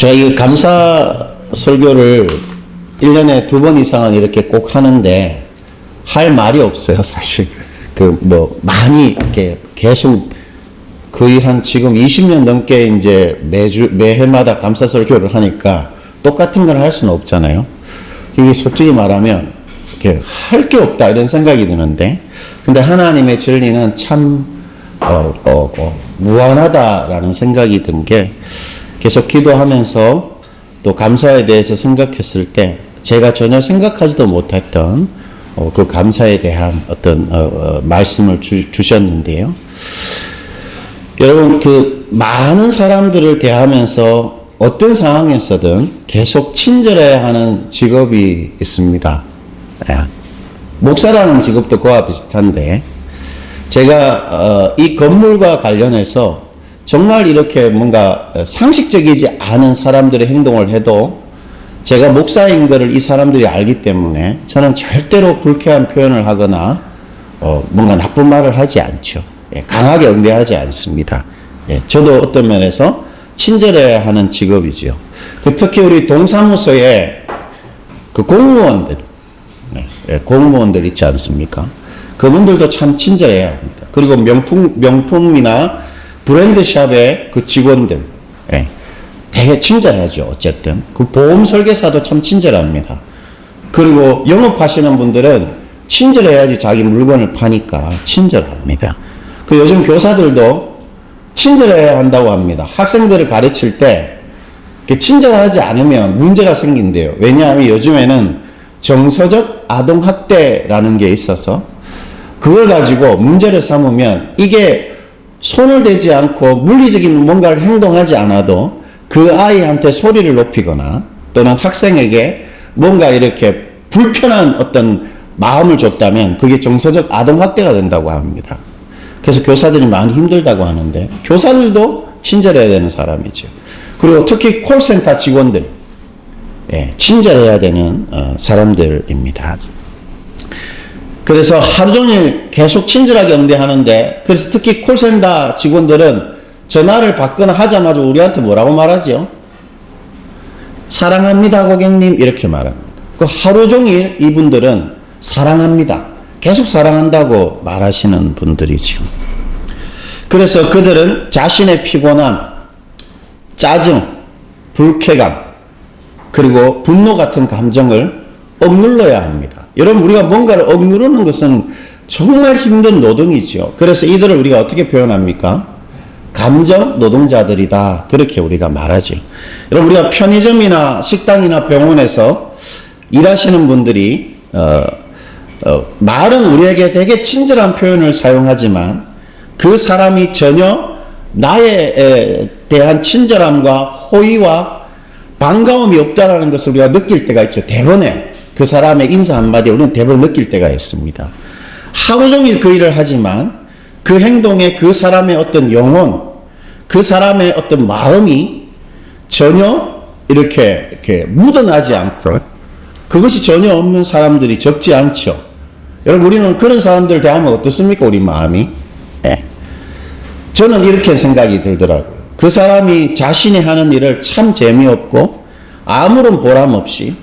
제가 이 감사 설교를 1년에 2번 이상은 이렇게 꼭 하는데 할 말이 없어요, 사실. 많이 이렇게 계속 거의 한 지금 20년 넘게 이제 매해마다 감사 설교를 하니까 똑같은 걸 할 수는 없잖아요. 이게 솔직히 말하면 이렇게 할 게 없다 이런 생각이 드는데, 근데 하나님의 진리는 참 무한하다라는 생각이 든 게, 계속 기도하면서 또 감사에 대해서 생각했을 때 제가 전혀 생각하지도 못했던 그 감사에 대한 어떤 말씀을 주셨는데요. 여러분, 그 많은 사람들을 대하면서 어떤 상황에서든 계속 친절해야 하는 직업이 있습니다. 목사라는 직업도 그와 비슷한데, 제가 이 건물과 관련해서 정말 이렇게 뭔가 상식적이지 않은 사람들의 행동을 해도 제가 목사인 것을 이 사람들이 알기 때문에 저는 절대로 불쾌한 표현을 하거나 뭔가 나쁜 말을 하지 않죠. 강하게 응대하지 않습니다. 저도 어떤 면에서 친절해야 하는 직업이죠. 특히 우리 동사무소에 그 공무원들 있지 않습니까? 그분들도 참 친절해야 합니다. 그리고 명품이나 브랜드샵의 그 직원들, 되게 친절하죠. 어쨌든 그 보험 설계사도 참 친절합니다. 그리고 영업하시는 분들은 친절해야지 자기 물건을 파니까 친절합니다. 그 요즘 교사들도 친절해야 한다고 합니다. 학생들을 가르칠 때 친절하지 않으면 문제가 생긴대요. 왜냐하면 요즘에는 정서적 아동학대라는 게 있어서 그걸 가지고 문제를 삼으면 이게 손을 대지 않고 물리적인 뭔가를 행동하지 않아도 그 아이한테 소리를 높이거나 또는 학생에게 뭔가 이렇게 불편한 어떤 마음을 줬다면 그게 정서적 아동학대가 된다고 합니다. 그래서 교사들이 많이 힘들다고 하는데, 교사들도 친절해야 되는 사람이죠. 그리고 특히 콜센터 직원들, 친절해야 되는 사람들입니다. 그래서 하루 종일 계속 친절하게 응대하는데, 그래서 특히 콜센터 직원들은 전화를 받거나 하자마자 우리한테 뭐라고 말하죠? 사랑합니다, 고객님. 이렇게 말합니다. 그 하루 종일 이분들은 사랑합니다. 계속 사랑한다고 말하시는 분들이죠. 그래서 그들은 자신의 피곤함, 짜증, 불쾌감, 그리고 분노 같은 감정을 억눌러야 합니다. 여러분, 우리가 뭔가를 억누르는 것은 정말 힘든 노동이죠. 그래서 이들을 우리가 어떻게 표현합니까? 감정 노동자들이다. 그렇게 우리가 말하죠. 여러분, 우리가 편의점이나 식당이나 병원에서 일하시는 분들이 말은 우리에게 되게 친절한 표현을 사용하지만 그 사람이 전혀 나에 대한 친절함과 호의와 반가움이 없다라는 것을 우리가 느낄 때가 있죠. 대번에 그 사람의 인사 한마디에 우리는 대번 느낄 때가 있습니다. 하루 종일 그 일을 하지만 그 행동에 그 사람의 어떤 영혼, 그 사람의 어떤 마음이 전혀 이렇게 묻어나지 않고 그것이 전혀 없는 사람들이 적지 않죠. 여러분, 우리는 그런 사람들 대하면 어떻습니까? 우리 마음이. 저는 이렇게 생각이 들더라고요. 그 사람이 자신이 하는 일을 참 재미없고 아무런 보람 없이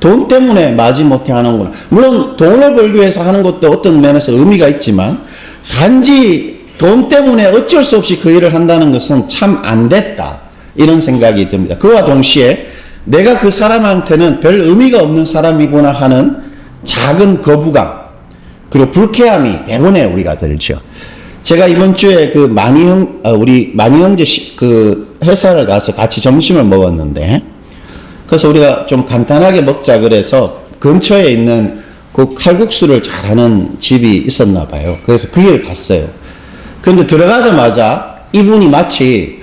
돈 때문에 마지못해 하는구나. 물론 돈을 벌기 위해서 하는 것도 어떤 면에서 의미가 있지만 단지 돈 때문에 어쩔 수 없이 그 일을 한다는 것은 참 안 됐다. 이런 생각이 듭니다. 그와 동시에 내가 그 사람한테는 별 의미가 없는 사람이구나 하는 작은 거부감, 그리고 불쾌함이 대번에 우리가 들죠. 제가 이번 주에 우리 마니 형제 그 회사를 가서 같이 점심을 먹었는데, 그래서 우리가 좀 간단하게 먹자 그래서 근처에 있는 그 칼국수를 잘하는 집이 있었나 봐요. 그래서 그 길을 갔어요. 그런데 들어가자마자 이분이 마치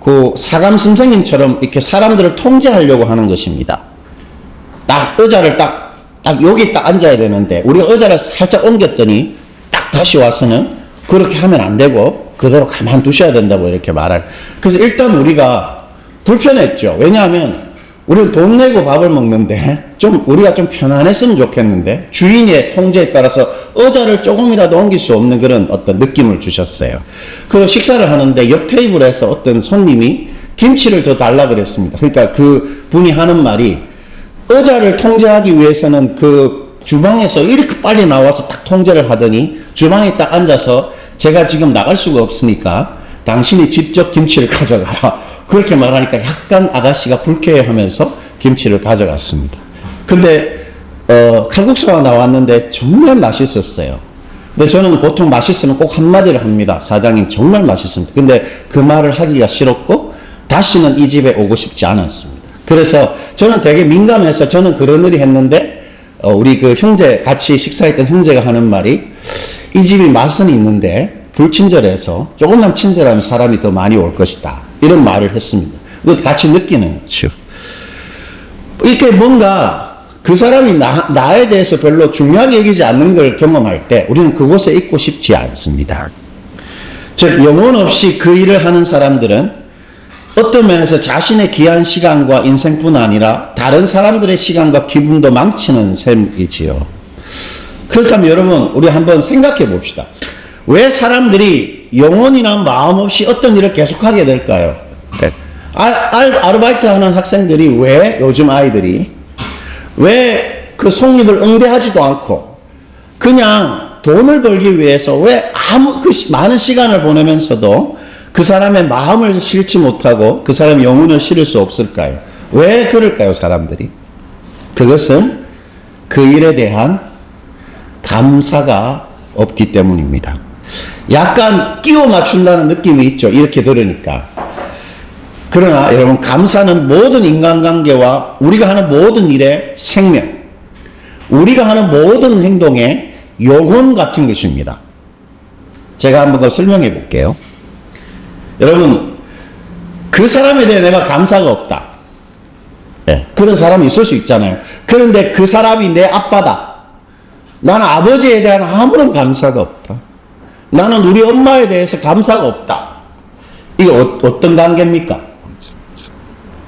그 사감 선생님처럼 이렇게 사람들을 통제하려고 하는 것입니다. 딱 의자를 딱 여기 딱 앉아야 되는데 우리가 의자를 살짝 옮겼더니 딱 다시 와서는 그렇게 하면 안 되고 그대로 가만 두셔야 된다고 이렇게 말할. 그래서 일단 우리가 불편했죠. 왜냐하면 우리는 돈 내고 밥을 먹는데 우리가 좀 편안했으면 좋겠는데 주인의 통제에 따라서 의자를 조금이라도 옮길 수 없는 그런 어떤 느낌을 주셨어요. 그리고 식사를 하는데 옆 테이블에서 어떤 손님이 김치를 더 달라 그랬습니다. 그러니까 그 분이 하는 말이 의자를 통제하기 위해서는 그 주방에서 이렇게 빨리 나와서 딱 통제를 하더니 주방에 딱 앉아서 제가 지금 나갈 수가 없으니까 당신이 직접 김치를 가져가라. 그렇게 말하니까 약간 아가씨가 불쾌해하면서 김치를 가져갔습니다. 근데 칼국수가 나왔는데 정말 맛있었어요. 근데 저는 보통 맛있으면 꼭 한마디를 합니다. 사장님 정말 맛있습니다. 근데 그 말을 하기가 싫었고 다시는 이 집에 오고 싶지 않았습니다. 그래서 저는 되게 민감해서 저는 그런 일이 했는데 우리 그 형제 같이 식사했던 형제가 하는 말이 이 집이 맛은 있는데 불친절해서 조금만 친절하면 사람이 더 많이 올 것이다. 이런 말을 했습니다. 그거 같이 느끼는 거죠. 이렇게 뭔가 그 사람이 나에 대해서 별로 중요하게 여기지 않는 걸 경험할 때 우리는 그곳에 있고 싶지 않습니다. 즉 영혼 없이 그 일을 하는 사람들은 어떤 면에서 자신의 귀한 시간과 인생뿐 아니라 다른 사람들의 시간과 기분도 망치는 셈이지요. 그렇다면 여러분 우리 한번 생각해 봅시다. 왜 사람들이 영혼이나 마음 없이 어떤 일을 계속하게 될까요? 아르바이트 하는 학생들이 왜 요즘 아이들이 왜 그 속립을 응대하지도 않고 그냥 돈을 벌기 위해서 왜 많은 시간을 보내면서도 그 사람의 마음을 실지 못하고 그 사람의 영혼을 실을 수 없을까요? 왜 그럴까요, 사람들이? 그것은 그 일에 대한 감사가 없기 때문입니다. 약간 끼워 맞춘다는 느낌이 있죠. 이렇게 들으니까. 그러나 여러분 감사는 모든 인간관계와 우리가 하는 모든 일의 생명, 우리가 하는 모든 행동의 영혼 같은 것입니다. 제가 한번 그걸 설명해 볼게요. 여러분 그 사람에 대해 내가 감사가 없다. 네, 그런 사람이 있을 수 있잖아요. 그런데 그 사람이 내 아빠다. 나는 아버지에 대한 아무런 감사가 없다. 나는 우리 엄마에 대해서 감사가 없다. 이게 어떤 관계입니까?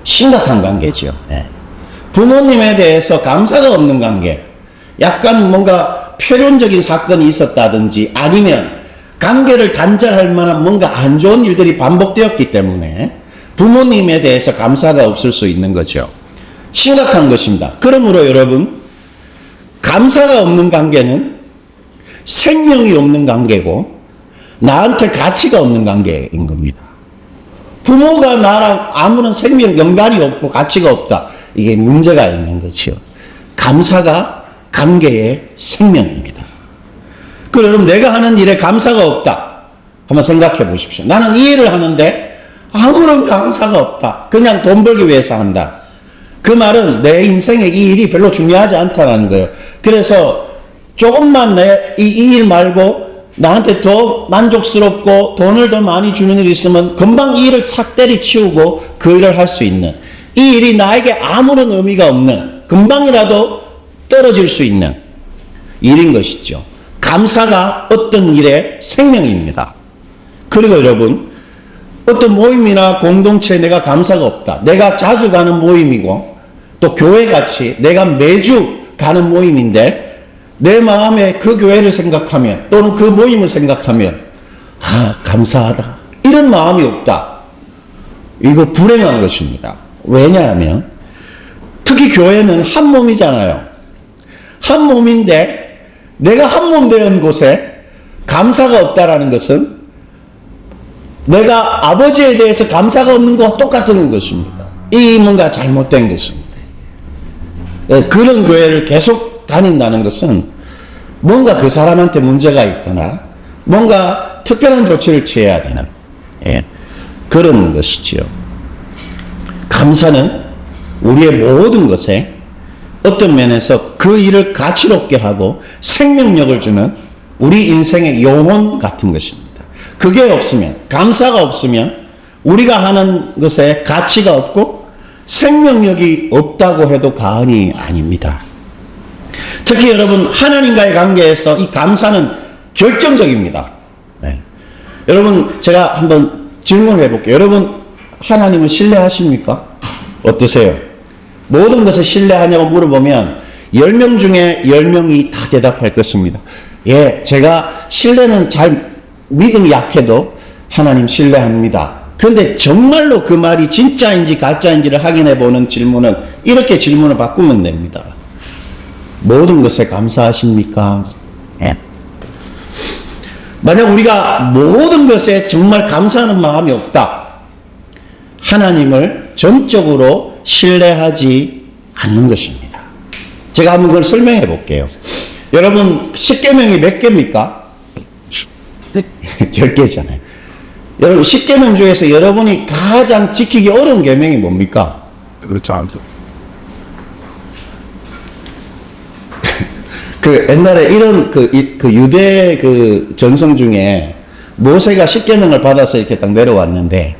심각한 관계죠. 네. 부모님에 대해서 감사가 없는 관계. 약간 뭔가 표련적인 사건이 있었다든지 아니면 관계를 단절할 만한 뭔가 안 좋은 일들이 반복되었기 때문에 부모님에 대해서 감사가 없을 수 있는 거죠. 심각한 것입니다. 그러므로 여러분 감사가 없는 관계는 생명이 없는 관계고 나한테 가치가 없는 관계인 겁니다. 부모가 나랑 아무런 생명 연관이 없고 가치가 없다. 이게 문제가 있는 거죠. 감사가 관계의 생명입니다. 그럼 여러분 내가 하는 일에 감사가 없다. 한번 생각해 보십시오. 나는 이 일을 하는데 아무런 감사가 없다. 그냥 돈 벌기 위해서 한다. 그 말은 내 인생에 이 일이 별로 중요하지 않다는 거예요. 그래서 조금만 이 일 말고 나한테 더 만족스럽고 돈을 더 많이 주는 일이 있으면 금방 이 일을 싹 때리치우고 그 일을 할 수 있는, 이 일이 나에게 아무런 의미가 없는, 금방이라도 떨어질 수 있는 일인 것이죠. 감사가 어떤 일의 생명입니다. 그리고 여러분 어떤 모임이나 공동체에 내가 감사가 없다. 내가 자주 가는 모임이고 또 교회같이 내가 매주 가는 모임인데 내 마음에 그 교회를 생각하면 또는 그 모임을 생각하면 감사하다. 이런 마음이 없다. 이거 불행한 것입니다. 왜냐하면 특히 교회는 한 몸이잖아요. 한 몸인데 내가 한 몸 되는 곳에 감사가 없다라는 것은 내가 아버지에 대해서 감사가 없는 것과 똑같은 것입니다. 이 뭔가 잘못된 것입니다. 그런 교회를 계속 다닌다는 것은 뭔가 그 사람한테 문제가 있거나 뭔가 특별한 조치를 취해야 되는 그런 것이지요. 감사는 우리의 모든 것에 어떤 면에서 그 일을 가치롭게 하고 생명력을 주는 우리 인생의 영혼 같은 것입니다. 그게 없으면, 감사가 없으면 우리가 하는 것에 가치가 없고 생명력이 없다고 해도 과언이 아닙니다. 특히 여러분 하나님과의 관계에서 이 감사는 결정적입니다. 네. 여러분 제가 한번 질문을 해볼게요. 여러분 하나님을 신뢰하십니까? 어떠세요? 모든 것을 신뢰하냐고 물어보면 10명 중에 10명이 다 대답할 것입니다. 예, 제가 신뢰는 잘 믿음이 약해도 하나님 신뢰합니다. 그런데 정말로 그 말이 진짜인지 가짜인지를 확인해 보는 질문은 이렇게 질문을 바꾸면 됩니다. 모든 것에 감사하십니까? 예. 만약 우리가 모든 것에 정말 감사하는 마음이 없다. 하나님을 전적으로 신뢰하지 않는 것입니다. 제가 한번 그걸 설명해 볼게요. 여러분, 십계명이 몇 개입니까? 10개잖아요. 여러분, 십계명 중에서 여러분이 가장 지키기 어려운 계명이 뭡니까? 그렇지 않죠. 그 옛날에 이런 그 유대 그 전성 중에 모세가 십계명을 받아서 이렇게 딱 내려왔는데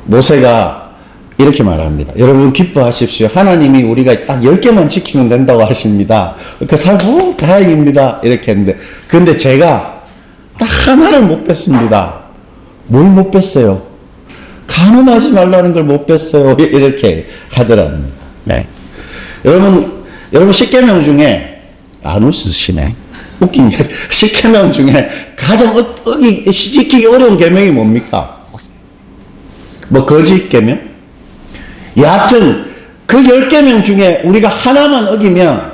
모세가 이렇게 말합니다. 여러분 기뻐하십시오. 하나님이 우리가 딱 10개만 지키면 된다고 하십니다. 그 사람 다행입니다. 이렇게 했는데 근데 제가 딱 하나를 못 뺐습니다. 뭘 못 뺐어요? 간음하지 말라는 걸 못 뺐어요. 이렇게 하더랍니다. 네. 여러분 십계명 중에 안 웃으시네. 웃긴 게 십계명 중에 가장 지키기 어려운 계명이 뭡니까? 뭐 거짓 계명? 여하튼 그 10계명 중에 우리가 하나만 어기면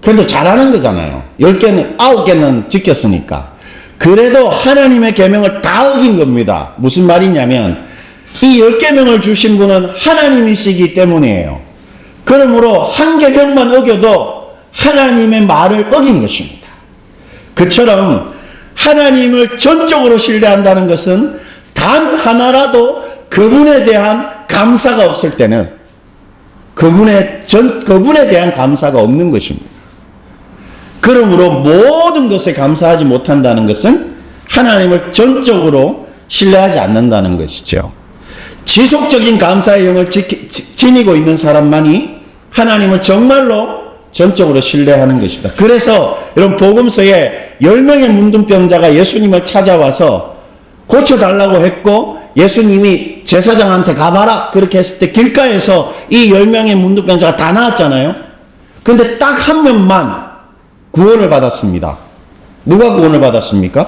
그래도 잘하는 거잖아요. 10개는 9개는 지켰으니까. 그래도 하나님의 계명을 다 어긴 겁니다. 무슨 말이냐면 이 10계명을 주신 분은 하나님이시기 때문이에요. 그러므로 한 계명만 어겨도 하나님의 말을 어긴 것입니다. 그처럼 하나님을 전적으로 신뢰한다는 것은 단 하나라도 그분에 대한 감사가 없을 때는 그분에 대한 감사가 없는 것입니다. 그러므로 모든 것에 감사하지 못한다는 것은 하나님을 전적으로 신뢰하지 않는다는 것이죠. 지속적인 감사의 영을 지니고 있는 사람만이 하나님을 정말로 전적으로 신뢰하는 것입니다. 그래서 여러분 복음서에 10명의 문둥병자가 예수님을 찾아와서 고쳐달라고 했고 예수님이 제사장한테 가봐라 그렇게 했을 때 길가에서 이 10명의 문둥병자가 다 나왔잖아요. 근데 딱 한 명만 구원을 받았습니다. 누가 구원을 받았습니까?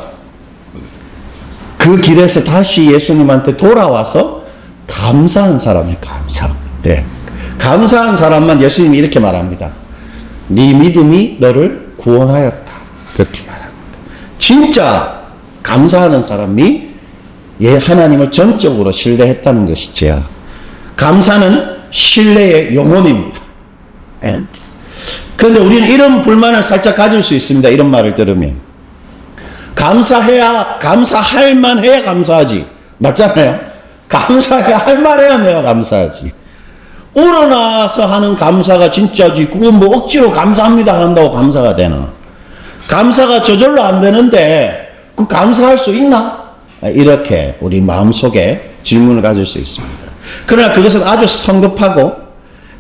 그 길에서 다시 예수님한테 돌아와서 감사한 사람이 감사. 네. 감사한 사람만 예수님이 이렇게 말합니다. 네 믿음이 너를 구원하였다. 그렇게 말합니다. 진짜 감사하는 사람이 하나님을 전적으로 신뢰했다는 것이지요. 감사는 신뢰의 영혼입니다. 그런데 우리는 이런 불만을 살짝 가질 수 있습니다. 이런 말을 들으면. 감사할 만해야 감사하지. 맞잖아요? 감사해야 할 말해야 내가 감사하지. 우러나서 하는 감사가 진짜지. 그건 뭐 억지로 감사합니다 한다고 감사가 되나? 감사가 저절로 안 되는데 그 감사할 수 있나? 이렇게 우리 마음속에 질문을 가질 수 있습니다. 그러나 그것은 아주 성급하고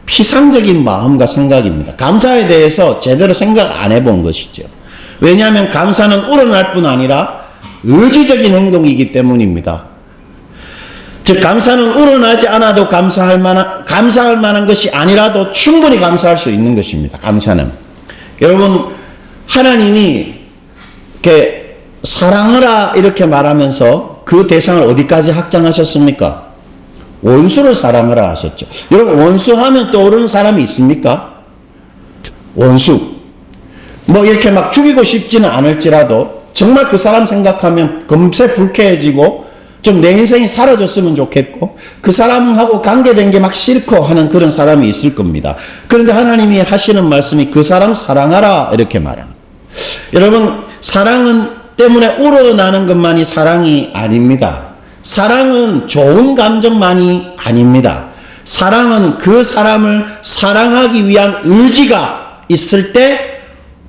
피상적인 마음과 생각입니다. 감사에 대해서 제대로 생각 안 해본 것이죠. 왜냐하면 감사는 우러날 뿐 아니라 의지적인 행동이기 때문입니다. 즉 감사는 우러나지 않아도 감사할 만한 것이 아니라도 충분히 감사할 수 있는 것입니다. 감사는. 여러분 하나님이 이렇게 사랑하라 이렇게 말하면서 그 대상을 어디까지 확장하셨습니까? 원수를 사랑하라 하셨죠. 여러분 원수하면 떠오르는 사람이 있습니까? 원수. 뭐 이렇게 막 죽이고 싶지는 않을지라도 정말 그 사람 생각하면 금세 불쾌해지고 좀 내 인생이 사라졌으면 좋겠고 그 사람하고 관계된 게 막 싫고 하는 그런 사람이 있을 겁니다. 그런데 하나님이 하시는 말씀이 그 사람 사랑하라 이렇게 말합니다. 여러분 사랑은 때문에 우러나는 것만이 사랑이 아닙니다. 사랑은 좋은 감정만이 아닙니다. 사랑은 그 사람을 사랑하기 위한 의지가 있을 때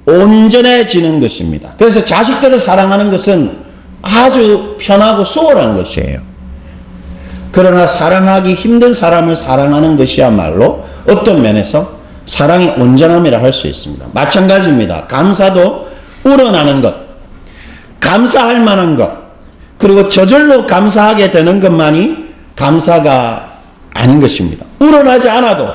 온전해지는 것입니다. 그래서 자식들을 사랑하는 것은 아주 편하고 수월한 것이에요. 그러나 사랑하기 힘든 사람을 사랑하는 것이야말로 어떤 면에서 사랑의 온전함이라 할 수 있습니다. 마찬가지입니다. 감사도 우러나는 것, 감사할 만한 것, 그리고 저절로 감사하게 되는 것만이 감사가 아닌 것입니다. 우러나지 않아도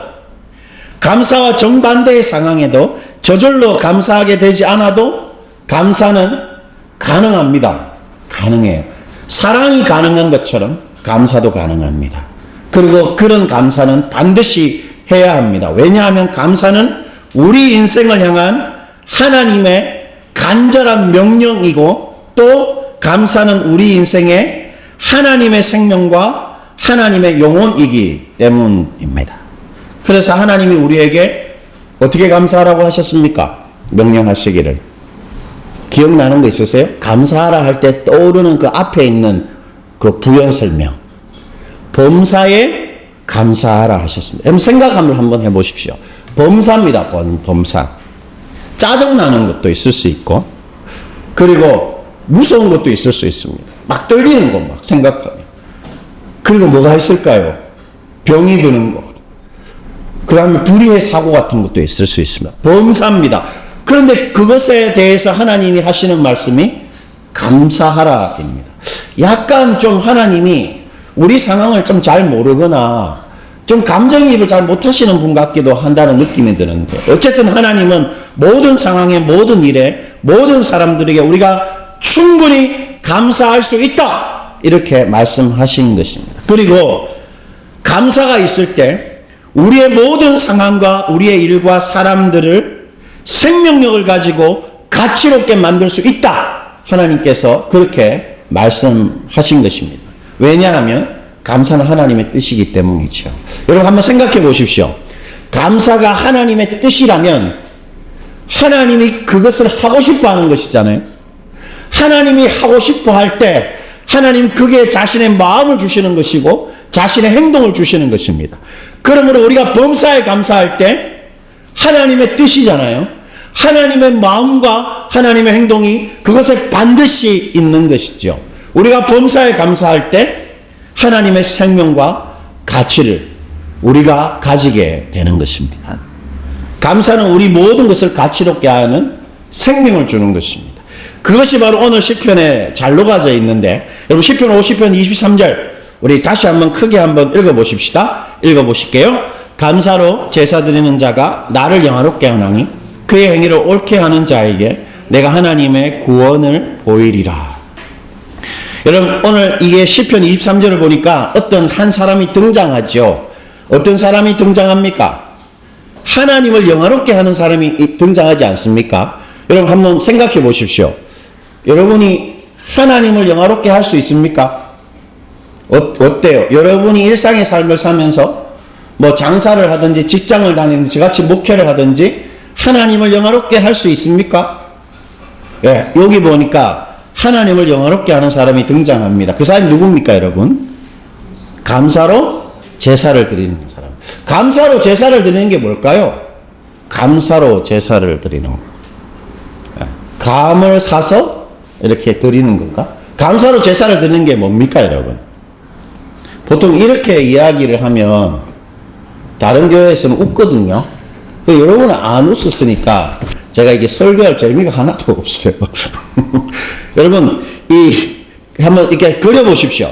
감사와 정반대의 상황에도 저절로 감사하게 되지 않아도 감사는 가능합니다. 가능해요. 사랑이 가능한 것처럼 감사도 가능합니다. 그리고 그런 감사는 반드시 해야 합니다. 왜냐하면 감사는 우리 인생을 향한 하나님의 간절한 명령이고, 또 감사는 우리 인생의 하나님의 생명과 하나님의 영혼이기 때문입니다. 그래서 하나님이 우리에게 어떻게 감사하라고 하셨습니까? 명령하시기를. 기억나는 거 있으세요? 감사하라 할 때 떠오르는 그 앞에 있는 그 부연 설명. 범사에 감사하라 하셨습니다. 여러분 생각을 한번 해보십시오. 범사입니다. 범사. 짜증나는 것도 있을 수 있고, 그리고 무서운 것도 있을 수 있습니다. 막 떨리는 거 막 생각하면. 그리고 뭐가 있을까요? 병이 드는 거. 그 다음에 불의의 사고 같은 것도 있을 수 있습니다. 범사입니다. 그런데 그것에 대해서 하나님이 하시는 말씀이 감사하라입니다. 약간 좀 하나님이 우리 상황을 좀 잘 모르거나 좀 감정이입을 잘 못하시는 분 같기도 한다는 느낌이 드는데, 어쨌든 하나님은 모든 상황에, 모든 일에, 모든 사람들에게 우리가 충분히 감사할 수 있다, 이렇게 말씀하신 것입니다. 그리고 감사가 있을 때 우리의 모든 상황과 우리의 일과 사람들을 생명력을 가지고 가치롭게 만들 수 있다, 하나님께서 그렇게 말씀하신 것입니다. 왜냐하면 감사는 하나님의 뜻이기 때문이죠. 여러분 한번 생각해 보십시오. 감사가 하나님의 뜻이라면 하나님이 그것을 하고 싶어 하는 것이잖아요. 하나님이 하고 싶어 할 때 하나님 그게 자신의 마음을 주시는 것이고 자신의 행동을 주시는 것입니다. 그러므로 우리가 범사에 감사할 때 하나님의 뜻이잖아요. 하나님의 마음과 하나님의 행동이 그것에 반드시 있는 것이죠. 우리가 범사에 감사할 때 하나님의 생명과 가치를 우리가 가지게 되는 것입니다. 감사는 우리 모든 것을 가치롭게 하는 생명을 주는 것입니다. 그것이 바로 오늘 시편에 잘 녹아져 있는데, 여러분 시편 50편 23절 우리 다시 한번 크게 한번 읽어보십시다. 읽어보실게요. 감사로 제사 드리는 자가 나를 영화롭게 하나니 그의 행위를 옳게 하는 자에게 내가 하나님의 구원을 보이리라. 여러분 오늘 이게 시편 23절을 보니까 어떤 한 사람이 등장하죠. 어떤 사람이 등장합니까? 하나님을 영화롭게 하는 사람이 등장하지 않습니까? 여러분 한번 생각해 보십시오. 여러분이 하나님을 영화롭게 할 수 있습니까? 어때요? 여러분이 일상의 삶을 살면서 뭐 장사를 하든지 직장을 다니든지 저같이 목회를 하든지 하나님을 영화롭게 할 수 있습니까? 예, 여기 보니까 하나님을 영화롭게 하는 사람이 등장합니다. 그 사람이 누굽니까, 여러분? 감사로 제사를 드리는 사람. 감사로 제사를 드리는 게 뭘까요? 감사로 제사를 드리는 거. 감을 사서 이렇게 드리는 건가? 감사로 제사를 드리는 게 뭡니까, 여러분? 보통 이렇게 이야기를 하면 다른 교회에서는 웃거든요. 여러분은 안 웃었으니까 제가 이게 설교할 재미가 하나도 없어요. 여러분, 한번 이렇게 그려보십시오.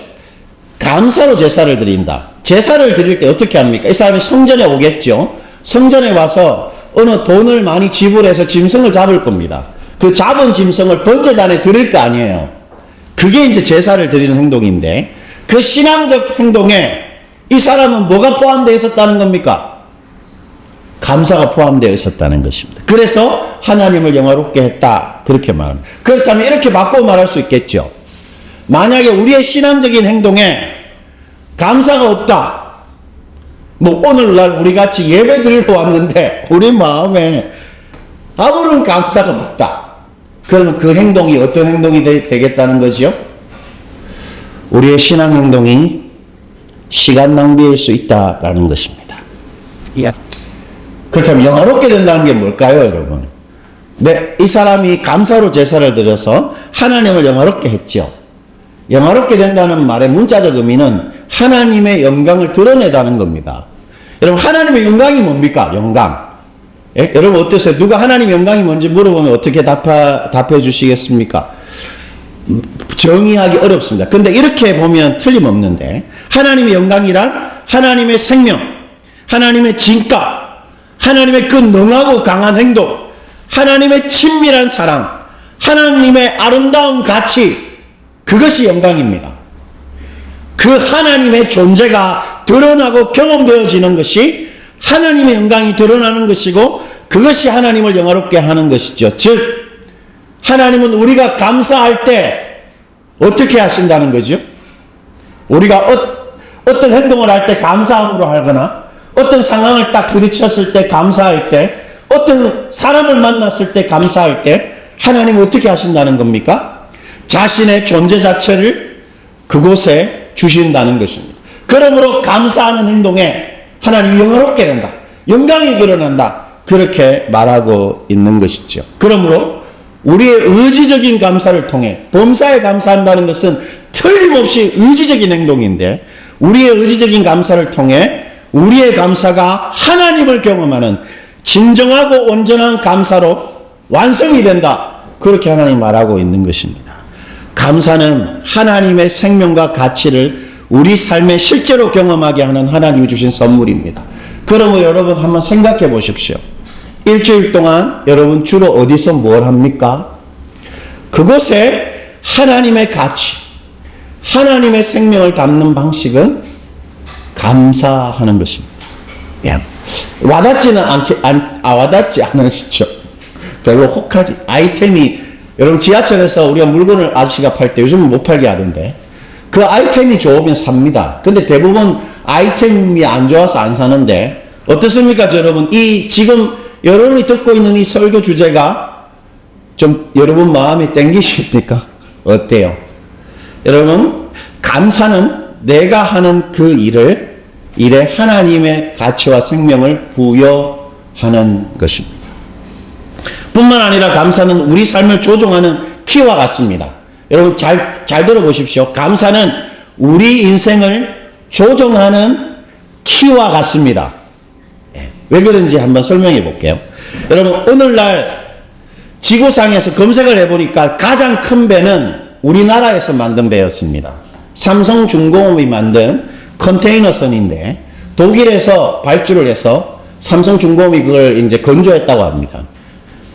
감사로 제사를 드린다. 제사를 드릴 때 어떻게 합니까? 이 사람이 성전에 오겠죠? 성전에 와서 어느 돈을 많이 지불해서 짐승을 잡을 겁니다. 그 잡은 짐승을 번제단에 드릴 거 아니에요. 그게 이제 제사를 드리는 행동인데, 그 신앙적 행동에 이 사람은 뭐가 포함되어 있었다는 겁니까? 감사가 포함되어 있었다는 것입니다. 그래서 하나님을 영화롭게 했다, 그렇게 말합니다. 그렇다면 이렇게 바꿔 말할 수 있겠죠. 만약에 우리의 신앙적인 행동에 감사가 없다, 뭐 오늘날 우리 같이 예배 드리러 왔는데 우리 마음에 아무런 감사가 없다, 그러면 그 행동이 어떤 행동이 되겠다는 거죠? 우리의 신앙 행동이 시간 낭비일 수 있다라는 것입니다. 그렇다면 영화롭게 된다는 게 뭘까요, 여러분? 네, 이 사람이 감사로 제사를 드려서 하나님을 영화롭게 했죠. 영화롭게 된다는 말의 문자적 의미는 하나님의 영광을 드러내다는 겁니다. 여러분, 하나님의 영광이 뭡니까? 영광. 예? 여러분 어떠세요? 누가 하나님의 영광이 뭔지 물어보면 어떻게 답해 주시겠습니까? 정의하기 어렵습니다. 근데 이렇게 보면 틀림없는데, 하나님의 영광이란 하나님의 생명, 하나님의 진가, 하나님의 그 능하고 강한 행동, 하나님의 친밀한 사랑, 하나님의 아름다운 가치, 그것이 영광입니다. 그 하나님의 존재가 드러나고 경험되어지는 것이 하나님의 영광이 드러나는 것이고 그것이 하나님을 영화롭게 하는 것이죠. 즉 하나님은 우리가 감사할 때 어떻게 하신다는 거죠? 우리가 어떤 행동을 할 때 감사함으로 하거나 어떤 상황을 딱 부딪혔을 때 감사할 때 어떤 사람을 만났을 때 감사할 때 하나님은 어떻게 하신다는 겁니까? 자신의 존재 자체를 그곳에 주신다는 것입니다. 그러므로 감사하는 행동에 하나님이 영화롭게 된다. 영광이 드러난다. 그렇게 말하고 있는 것이죠. 그러므로 우리의 의지적인 감사를 통해 범사에 감사한다는 것은 틀림없이 의지적인 행동인데 우리의 의지적인 감사를 통해 우리의 감사가 하나님을 경험하는 진정하고 온전한 감사로 완성이 된다. 그렇게 하나님 말하고 있는 것입니다. 감사는 하나님의 생명과 가치를 우리 삶에 실제로 경험하게 하는 하나님이 주신 선물입니다. 그러면 여러분 한번 생각해 보십시오. 일주일 동안 여러분 주로 어디서 뭘 합니까? 그곳에 하나님의 가치, 하나님의 생명을 담는 방식은 감사하는 것입니다. 예. 와닿지 않으시죠? 별로 혹하지. 아이템이, 여러분 지하철에서 우리가 물건을 아저씨가 팔 때 요즘은 못 팔게 하던데 그 아이템이 좋으면 삽니다. 근데 대부분 아이템이 안 좋아서 안 사는데 어떻습니까 여러분? 이 지금 여러분이 듣고 있는 이 설교 주제가 좀 여러분 마음이 땡기십니까? 어때요? 여러분 감사는 내가 하는 그 일에 하나님의 가치와 생명을 부여하는 것입니다. 뿐만 아니라 감사는 우리 삶을 조종하는 키와 같습니다. 여러분 잘 들어보십시오. 감사는 우리 인생을 조종하는 키와 같습니다. 왜 그런지 한번 설명해 볼게요. 여러분 오늘날 지구상에서 검색을 해보니까 가장 큰 배는 우리나라에서 만든 배였습니다. 삼성중공업이 만든 컨테이너선인데 독일에서 발주를 해서 삼성중공업이 그걸 이제 건조했다고 합니다.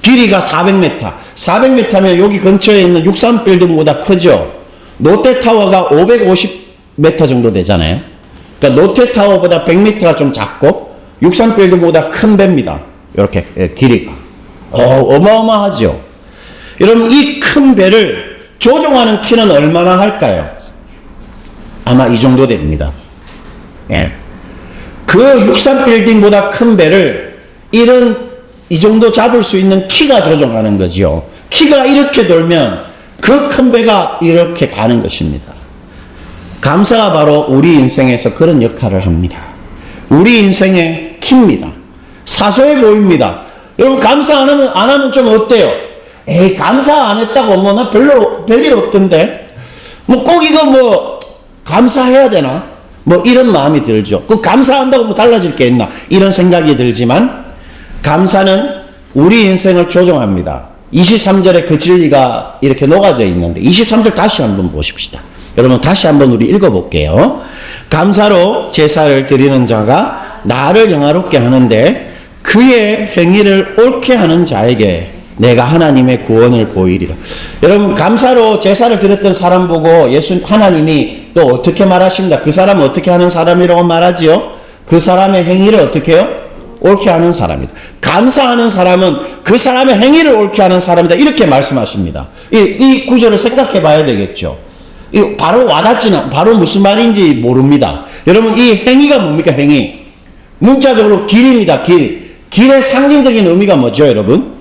길이가 400m. 400m면 여기 근처에 있는 63빌딩보다 크죠. 롯데타워가 550m 정도 되잖아요. 그러니까 롯데타워보다 100m가 좀 작고 63빌딩보다 큰 배입니다. 이렇게 길이가. 어마어마하죠. 여러분 이 큰 배를 조종하는 키는 얼마나 할까요? 아마 이 정도 됩니다. 예. 그 63빌딩보다 큰 배를 이 정도 잡을 수 있는 키가 조종하는 거죠. 키가 이렇게 돌면 그 큰 배가 이렇게 가는 것입니다. 감사가 바로 우리 인생에서 그런 역할을 합니다. 우리 인생의 키입니다. 사소해 보입니다. 여러분 감사 안 하면 좀 어때요? 에이 감사 안 했다고 뭐 나 별일 없던데 뭐 꼭 이거 뭐 감사해야 되나? 뭐 이런 마음이 들죠. 그 감사한다고 뭐 달라질 게 있나? 이런 생각이 들지만 감사는 우리 인생을 조종합니다. 23절에 그 진리가 이렇게 녹아져 있는데 23절 다시 한번 보십시다. 여러분 다시 한번 우리 읽어볼게요. 감사로 제사를 드리는 자가 나를 영화롭게 하는데 그의 행위를 옳게 하는 자에게 내가 하나님의 구원을 보이리라. 여러분 감사로 제사를 드렸던 사람 보고 하나님이 또 어떻게 말하십니까? 그 사람은 어떻게 하는 사람이라고 말하지요? 그 사람의 행위를 어떻게 해요? 옳게 하는 사람이다. 감사하는 사람은 그 사람의 행위를 옳게 하는 사람이다. 이렇게 말씀하십니다. 이 구절을 생각해 봐야 되겠죠. 바로 와닿지는, 바로 무슨 말인지 모릅니다. 여러분, 이 행위가 뭡니까, 행위? 문자적으로 길입니다, 길. 길의 상징적인 의미가 뭐죠, 여러분?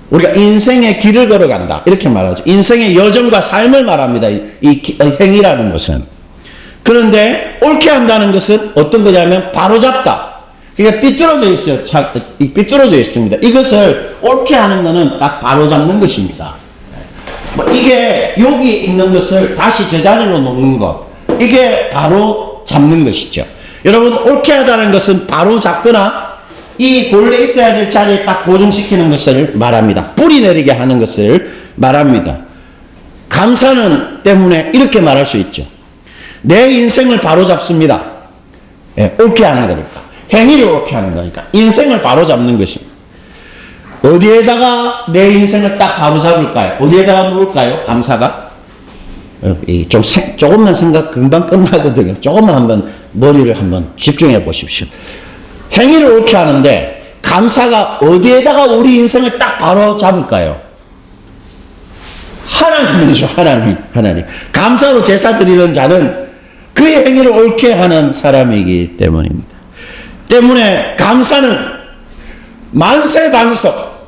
우리가 인생의 길을 걸어간다. 이렇게 말하죠. 인생의 여정과 삶을 말합니다. 이 행위라는 것은. 그런데 옳게 한다는 것은 어떤 거냐면 바로잡다. 이게 삐뚤어져 있어요. 삐뚤어져 있습니다. 이것을 옳게 하는 것은 딱 바로잡는 것입니다. 이게 여기 있는 것을 다시 제자리로 놓는 것. 이게 바로 잡는 것이죠. 여러분, 옳게 하다는 것은 바로 잡거나 이 본래 있어야 될 자리에 딱 고정시키는 것을 말합니다. 뿌리 내리게 하는 것을 말합니다. 감사는 때문에 이렇게 말할 수 있죠. 내 인생을 바로 잡습니다. 예, 옳게 하는 거니까. 행위를 옳게 하는 거니까. 인생을 바로 잡는 것입니다. 어디에다가 내 인생을 딱 바로 잡을까요? 어디에다가 놓을까요? 감사가? 조금만 생각 금방 끝나거든요. 조금만 한번 머리를 한번 집중해 보십시오. 행위를 옳게 하는데 감사가 어디에다가 우리 인생을 딱 바로 잡을까요? 하나님이죠. 하나님. 감사로 제사 드리는 자는 그의 행위를 옳게 하는 사람이기 때문입니다. 때문에 감사는 만세반석,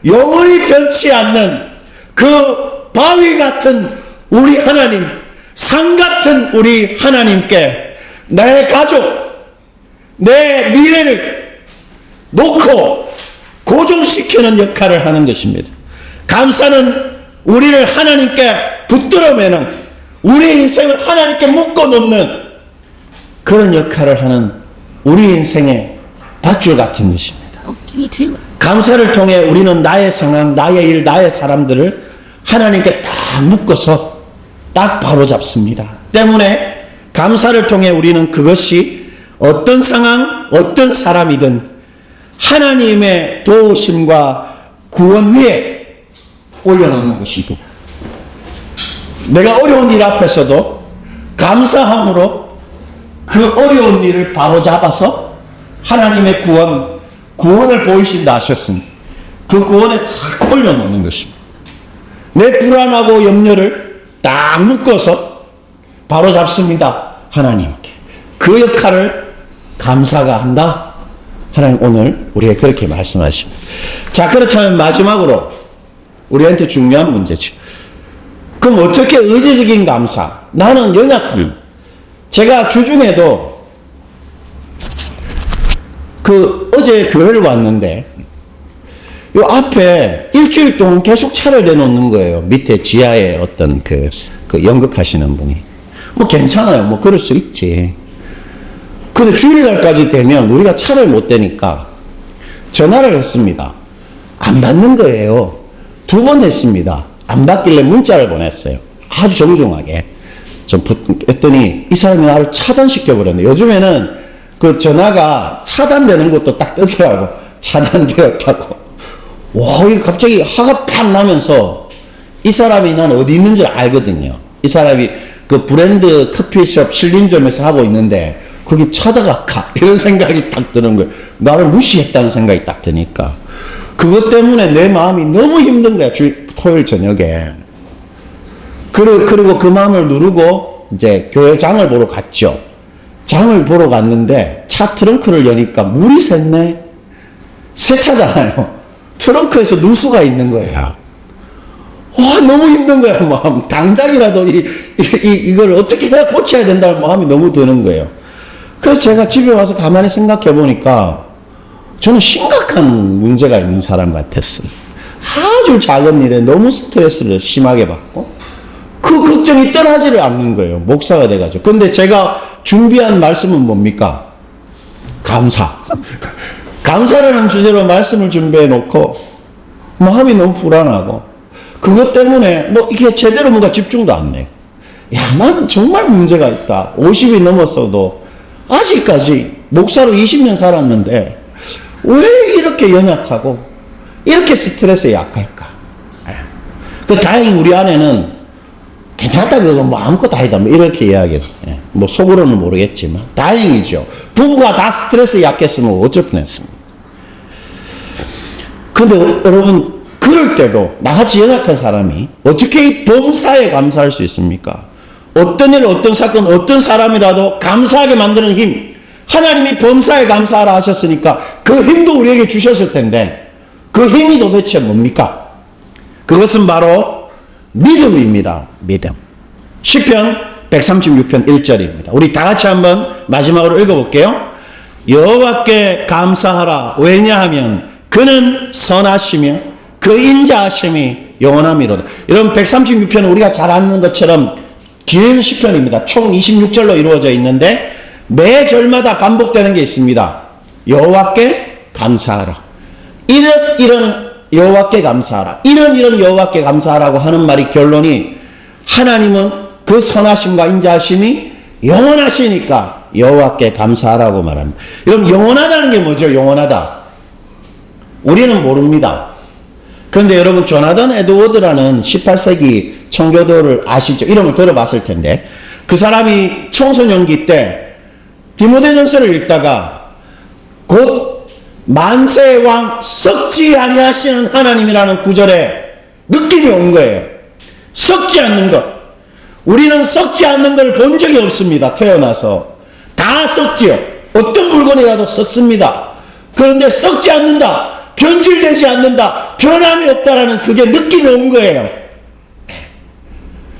영원히 변치 않는 그 바위 같은 우리 하나님, 산 같은 우리 하나님께 내 가족, 내 미래를 놓고 고정시키는 역할을 하는 것입니다. 감사는 우리를 하나님께 붙들어매는, 우리 인생을 하나님께 묶어놓는 그런 역할을 하는 우리 인생의 밧줄 같은 것입니다. 감사를 통해 우리는 나의 상황, 나의 일, 나의 사람들을 하나님께 딱 묶어서 딱 바로잡습니다. 때문에 감사를 통해 우리는 그것이 어떤 상황, 어떤 사람이든 하나님의 도우심과 구원 위에 올려놓는 것이고, 내가 어려운 일 앞에서도 감사함으로 그 어려운 일을 바로잡아서 하나님의 구원을 보이신다 하셨으니 그 구원에 탁 올려놓는 것입니다. 내 불안하고 염려를 딱 묶어서 바로잡습니다. 하나님께. 그 역할을 감사가 한다. 하나님 오늘 우리에게 그렇게 말씀하십니다. 자, 그렇다면 마지막으로 우리한테 중요한 문제죠. 그럼 어떻게 의지적인 감사? 나는 연약합니다. 제가 주중에도 어제 교회를 왔는데 요 앞에 일주일 동안 계속 차를 내놓는 거예요. 밑에 지하에 어떤 그 연극하시는 분이. 뭐 괜찮아요. 뭐 그럴 수 있지. 근데 주일날까지 되면 우리가 차를 못 대니까 전화를 했습니다. 안 받는 거예요. 2번 했습니다. 안 받길래 문자를 보냈어요. 아주 정중하게. 했더니 이 사람이 나를 차단시켜버렸네. 요즘에는 그 전화가 차단되는 것도 딱 뜨더라고. 차단되었다고. 와, 이게 갑자기 화가 팍 나면서 이 사람이 난 어디 있는지 알거든요. 이 사람이 그 브랜드 커피숍 신림점에서 하고 있는데 거기 찾아갈까? 이런 생각이 딱 드는 거예요. 나를 무시했다는 생각이 딱 드니까. 그것 때문에 내 마음이 너무 힘든 거야. 토요일 저녁에. 그리고 그 마음을 누르고 이제 교회 장을 보러 갔죠. 장을 보러 갔는데 차 트렁크를 여니까 물이 샜네. 새 차잖아요. 트렁크에서 누수가 있는 거예요. 와, 너무 힘든 거야, 마음. 당장이라도 이걸 어떻게 해야 고쳐야 된다는 마음이 너무 드는 거예요. 그래서 제가 집에 와서 가만히 생각해 보니까 저는 심각한 문제가 있는 사람 같았어요. 아주 작은 일에 너무 스트레스를 심하게 받고 그 걱정이 떠나지를 않는 거예요. 목사가 돼가지고. 근데 제가 준비한 말씀은 뭡니까? 감사. 감사라는 주제로 말씀을 준비해 놓고 마음이 너무 불안하고 그것 때문에 뭐 이게 제대로 뭔가 집중도 안 돼. 야, 나는 정말 문제가 있다. 50이 넘었어도 아직까지 목사로 20년 살았는데 왜 이렇게 연약하고 이렇게 스트레스에 약할까? 다행히 우리 아내는 괜찮다, 그거 뭐 아무것도 아니다, 뭐 이렇게 이야기해요. 뭐 속으로는 모르겠지만 다행이죠. 부부가 다 스트레스에 약했으면 어쩔 뻔했습니다. 근데 여러분, 그럴 때도 나같이 연약한 사람이 어떻게 이 범사에 감사할 수 있습니까? 어떤 일, 어떤 사건, 어떤 사람이라도 감사하게 만드는 힘, 하나님이 범사에 감사하라 하셨으니까 그 힘도 우리에게 주셨을 텐데 그 힘이 도대체 뭡니까? 그것은 바로 믿음입니다. 믿음. 시편 136편 1절입니다. 우리 다 같이 한번 마지막으로 읽어볼게요. 여호와께 감사하라. 왜냐하면 그는 선하시며 그 인자하심이 영원함이로다. 여러분, 136편은 우리가 잘 아는 것처럼 긴 시편입니다. 총 26절로 이루어져 있는데 매 절마다 반복되는 게 있습니다. 여호와께 감사하라. 이런 여호와께 감사하라. 이런 여호와께 감사하라고 하는 말이 결론이 하나님은 그 선하심과 인자하심이 영원하시니까 여호와께 감사하라고 말합니다. 여러분, 영원하다는 게 뭐죠? 영원하다. 우리는 모릅니다. 그런데 여러분 조나단 에드워드라는 18세기 청교도를 아시죠? 이름을 들어봤을 텐데 그 사람이 청소년기 때 디모데전서를 읽다가 곧 만세왕 썩지 아니하시는 하나님이라는 구절에 느낌이 온 거예요. 썩지 않는 것. 우리는 썩지 않는 걸 본 적이 없습니다. 태어나서. 다 썩지요. 어떤 물건이라도 썩습니다. 그런데 썩지 않는다. 변질되지 않는다. 변함이 없다라는 그게 느낌이 온 거예요.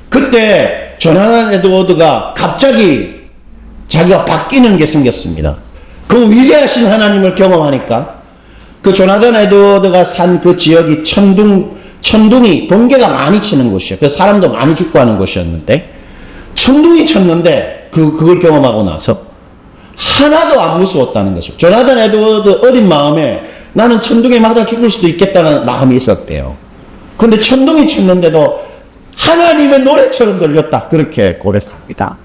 그때 조나단 에드워드가 갑자기 자기가 바뀌는 게 생겼습니다. 그 위대하신 하나님을 경험하니까 그 조나단 에드워드가 산 그 지역이 천둥이 번개가 많이 치는 곳이에요. 그래서 사람도 많이 죽고 하는 곳이었는데 천둥이 쳤는데 그걸 경험하고 나서 하나도 안 무서웠다는 것이죠. 조나단 에드워드 어린 마음에 나는 천둥에 맞아 죽을 수도 있겠다는 마음이 있었대요. 근데 천둥이 쳤는데도 하나님의 노래처럼 들렸다. 그렇게 고백합니다.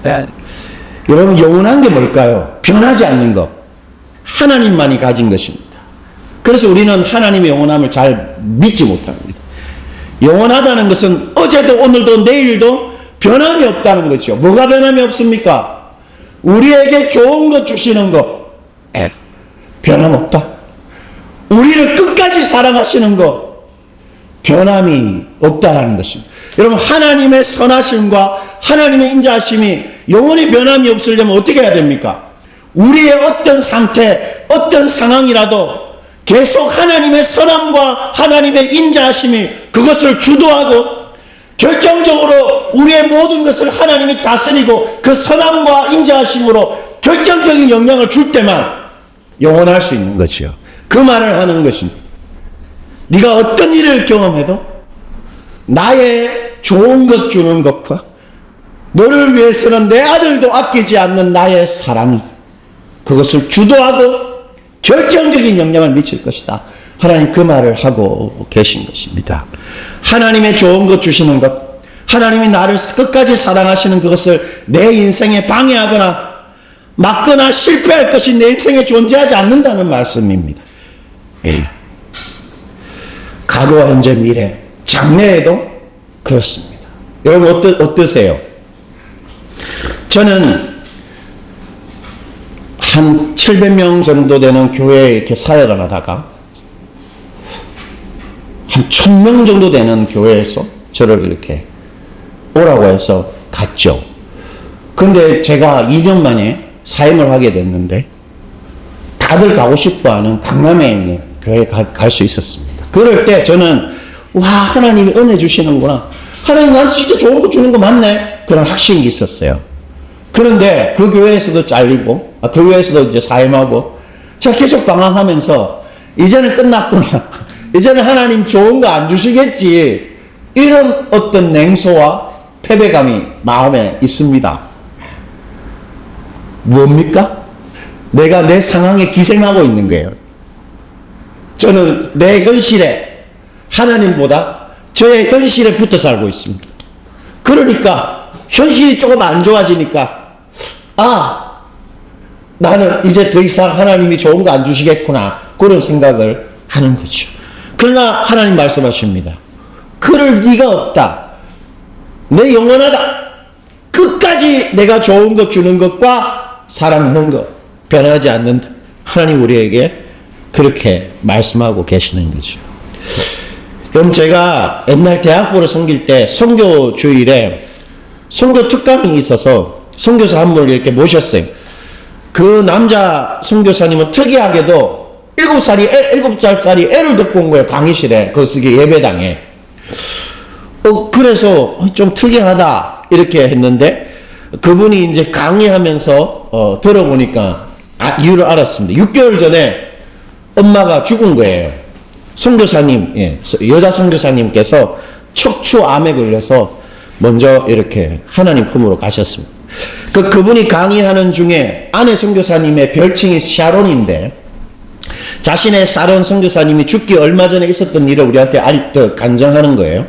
네. 여러분 영원한 게 뭘까요? 변하지 않는 것. 하나님만이 가진 것입니다. 그래서 우리는 하나님의 영원함을 잘 믿지 못합니다. 영원하다는 것은 어제도 오늘도 내일도 변함이 없다는 거죠. 뭐가 변함이 없습니까? 우리에게 좋은 것 주시는 것. 변함없다. 우리를 끝까지 사랑하시는 것. 변함이 없다라는 것입니다. 여러분 하나님의 선하심과 하나님의 인자하심이 영원히 변함이 없으려면 어떻게 해야 됩니까? 우리의 어떤 상태, 어떤 상황이라도 계속 하나님의 선함과 하나님의 인자하심이 그것을 주도하고 결정적으로 우리의 모든 것을 하나님이 다스리고 그 선함과 인자하심으로 결정적인 영향을 줄 때만 영원할 수 있는 것이요. 그 말을 하는 것입니다. 네가 어떤 일을 경험해도 나의 좋은 것 주는 것과 너를 위해서는 내 아들도 아끼지 않는 나의 사랑이 그것을 주도하고 결정적인 영향을 미칠 것이다. 하나님 그 말을 하고 계신 것입니다. 하나님의 좋은 것 주시는 것, 하나님이 나를 끝까지 사랑하시는 그것을 내 인생에 방해하거나 막거나 실패할 것이 내 인생에 존재하지 않는다는 말씀입니다. 과거와 현재 미래 장래에도 그렇습니다. 여러분 어떠세요? 저는 한 700명 정도 되는 교회에 이렇게 사역을 하다가 한 1000명 정도 되는 교회에서 저를 이렇게 오라고 해서 갔죠. 그런데 제가 2년 만에 사임을 하게 됐는데 다들 가고 싶어하는 강남에 있는 교회에 갈 수 있었습니다. 그럴 때 저는 와 하나님이 은혜 주시는구나. 하나님 나한테 진짜 좋은 거 주는 거 맞네. 그런 확신이 있었어요. 그런데 그 교회에서도 잘리고 그 교회에서도 이제 사임하고 제가 계속 방황하면서 이제는 끝났구나. 이제는 하나님 좋은 거 안 주시겠지. 이런 어떤 냉소와 패배감이 마음에 있습니다. 뭡니까? 내가 내 상황에 기생하고 있는 거예요. 저는 내 현실에 하나님보다 저의 현실에 붙어 살고 있습니다. 그러니까 현실이 조금 안 좋아지니까 나는 이제 더 이상 하나님이 좋은 거 안 주시겠구나 그런 생각을 하는 거죠. 그러나 하나님 말씀하십니다. 그럴 리가 없다. 내 영원하다. 끝까지 내가 좋은 것 주는 것과 사랑하는 것 변하지 않는다. 하나님 우리에게 그렇게 말씀하고 계시는 거죠. 그럼 제가 옛날 대학부를 섬길 때 선교 주일에 선교 특강이 있어서 선교사 한 분을 이렇게 모셨어요. 그 남자 선교사님은 특이하게도 7살짜리 애를 데리고 온 거예요. 강의실에. 거기 예배당에. 그래서 좀 특이하다 이렇게 했는데 그분이 이제 강의하면서 들어보니까 이유를 알았습니다. 6개월 전에 엄마가 죽은 거예요. 선교사님, 여자 선교사님께서 척추암에 걸려서 먼저 이렇게 하나님 품으로 가셨습니다. 그분이 강의하는 중에 아내 선교사님의 별칭이 샤론인데 자신의 사론 선교사님이 죽기 얼마 전에 있었던 일을 우리한테 아직도 간증하는 거예요.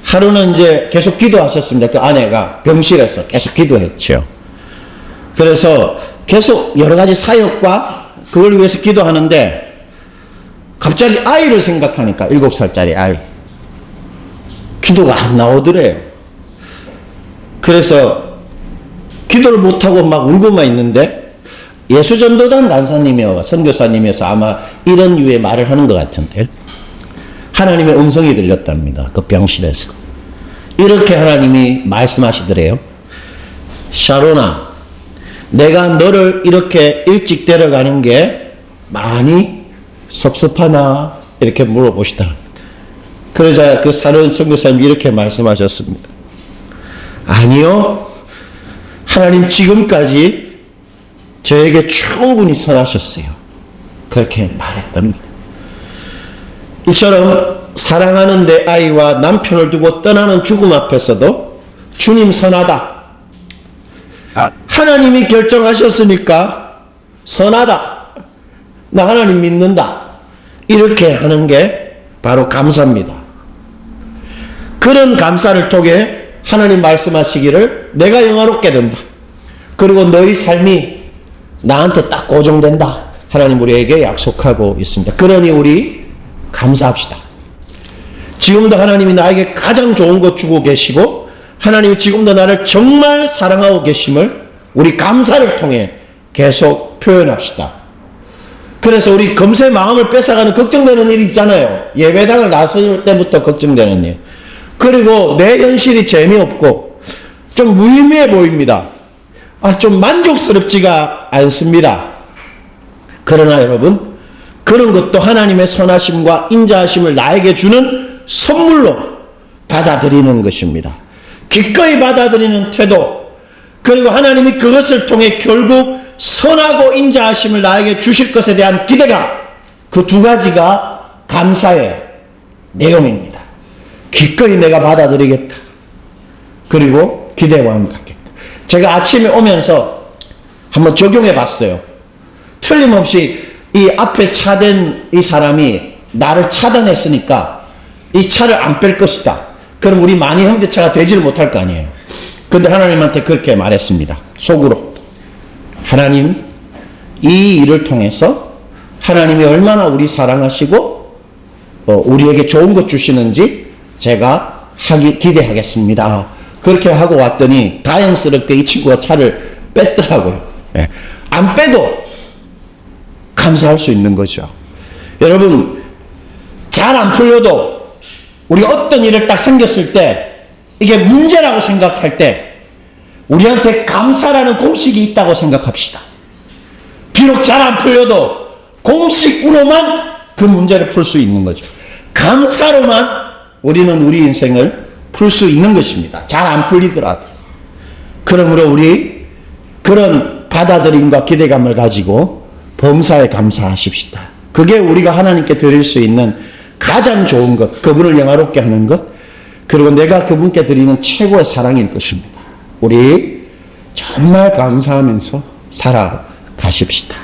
하루는 이제 계속 기도하셨습니다. 그 아내가 병실에서 계속 기도했죠. 그래서 계속 여러 가지 사역과 그걸 위해서 기도하는데 갑자기 아이를 생각하니까 7살짜리 아이. 기도가 안 나오더래요. 그래서 기도를 못하고 막 울고만 있는데 예수전도단 간사님이어 선교사님이어서 아마 이런 유의 말을 하는 것 같은데 하나님의 음성이 들렸답니다. 그 병실에서. 이렇게 하나님이 말씀하시더래요. 샤론아, 내가 너를 이렇게 일찍 데려가는 게 많이 섭섭하나? 이렇게 물어보시더라. 그러자 그 사는 선교사님이 이렇게 말씀하셨습니다. 아니요. 하나님 지금까지 저에게 충분히 선하셨어요. 그렇게 말했답니다. 이처럼 사랑하는 내 아이와 남편을 두고 떠나는 죽음 앞에서도 주님 선하다. 하나님이 결정하셨으니까 선하다. 나 하나님 믿는다. 이렇게 하는 게 바로 감사입니다. 그런 감사를 통해 하나님 말씀하시기를 내가 영화롭게 된다. 그리고 너희 삶이 나한테 딱 고정된다. 하나님 우리에게 약속하고 있습니다. 그러니 우리 감사합시다. 지금도 하나님이 나에게 가장 좋은 것 주고 계시고 하나님이 지금도 나를 정말 사랑하고 계심을 우리 감사를 통해 계속 표현합시다. 그래서 우리 금세 마음을 뺏어가는 걱정되는 일이 있잖아요. 예배당을 나설 때부터 걱정되는 일. 그리고 내 현실이 재미없고 좀 무의미해 보입니다. 좀 만족스럽지가 않습니다. 그러나 여러분, 그런 것도 하나님의 선하심과 인자하심을 나에게 주는 선물로 받아들이는 것입니다. 기꺼이 받아들이는 태도, 그리고 하나님이 그것을 통해 결국 선하고 인자하심을 나에게 주실 것에 대한 기대감, 그 두 가지가 감사의 내용입니다. 기꺼이 내가 받아들이겠다. 그리고 기대감을 갖겠다. 제가 아침에 오면서 한번 적용해 봤어요. 틀림없이 이 앞에 차된 이 사람이 나를 차단했으니까 이 차를 안 뺄 것이다. 그럼 우리 만이 형제차가 되지를 못할 거 아니에요. 근데 하나님한테 그렇게 말했습니다. 속으로. 하나님, 이 일을 통해서 하나님이 얼마나 우리 사랑하시고 우리에게 좋은 것 주시는지 제가 기대하겠습니다. 그렇게 하고 왔더니 다행스럽게 이 친구가 차를 뺐더라고요. 네. 안 빼도 감사할 수 있는 거죠. 여러분, 잘 안 풀려도 우리가 어떤 일을 딱 생겼을 때 이게 문제라고 생각할 때 우리한테 감사라는 공식이 있다고 생각합시다. 비록 잘 안 풀려도 공식으로만 그 문제를 풀 수 있는 거죠. 감사로만 우리는 우리 인생을 풀 수 있는 것입니다. 잘 안 풀리더라도. 그러므로 우리 그런 받아들임과 기대감을 가지고 범사에 감사하십시다. 그게 우리가 하나님께 드릴 수 있는 가장 좋은 것, 그분을 영화롭게 하는 것, 그리고 내가 그분께 드리는 최고의 사랑일 것입니다. 우리 정말 감사하면서 살아가십시다.